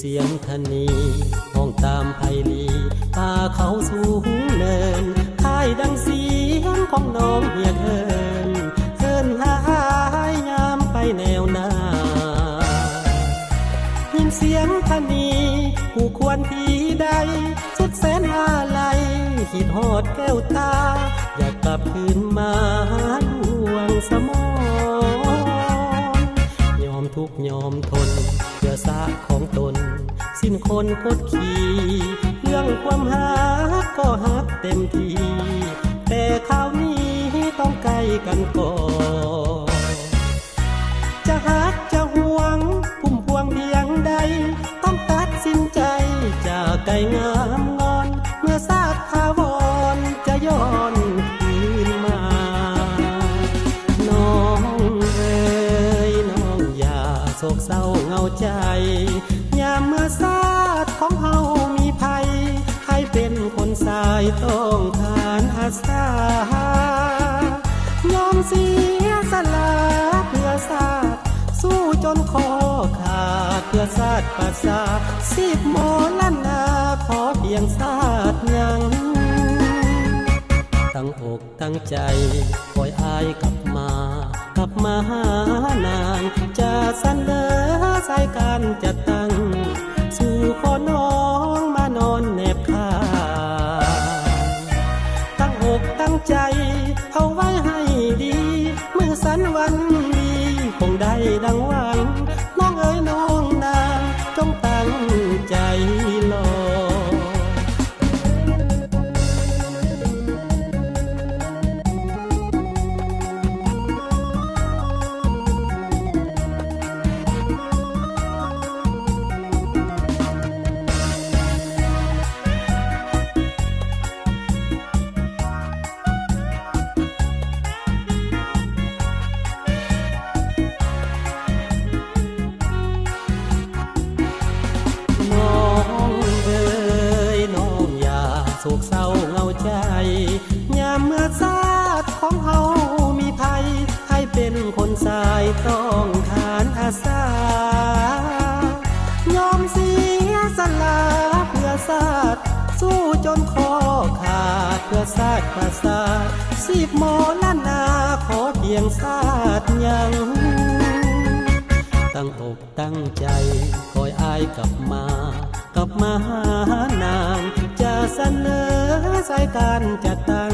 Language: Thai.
เสียงธนีห้องตามไพลีป่าเขาสูงเนินค่ายดังเสียงของน้องเฮียเทินเทินหายยามไปแนวหน้ายินเสียงธนีผู้ควรที่ใดสุดแสนอาลัยคิดฮอดแก้วตาอยากกลับคืนมาห่วงสมองยอมทุกยอมทนเพื่อสาของตนสิ้นคนคดขี่เรื่องความหาก็หักเต็มทีแต่คราวนี้ต้องไกลกันก่อนจะหักจะห่วงพุ่มพวงเพียงใดต้องตัดสินใจจากไกลงามงอนเมื่อทราบข่าวอนจะย้อนคืนมาน้องเอ๋ยน้องอย่าโศกเศร้าเหงาใจยามเมื่อศาสตร์ของเฮามีภัยให้เป็นคนสายต้องทานอาสายอมเสียสละเพื่อศาสตร์สู้จนคอขาดเพื่อศาสตร์ประสาสิบหมอล้านนาขอเพียงศาสตร์ยังตั้งอกตั้งใจคอยอายกลับมาหานางจะเสนอสายการจะตั้งสู่ขอน้องมานอนแนบข้างตั้งอกตั้งใจเอาไว้ให้ดีเมื่อสันวันดีคงได้ดังหวังน้องเอ๋ยน้องนางจงตั้งใจรอโศกเศร้าเหงาใจยามเมื่อศาสตร์ของเฮามีภัยให้เป็นคนสายต้องทานอาสายอมเสียสละเพื่อศาสตร์สู้จนคอขาดเพื่อศาสตร์ประสาทสิบหมอล้านนาขอเพียงศาสตร์ยังตั้งอกตั้งใจคอยอายกลับมาหานางจะเสนอสายการจะตั้ง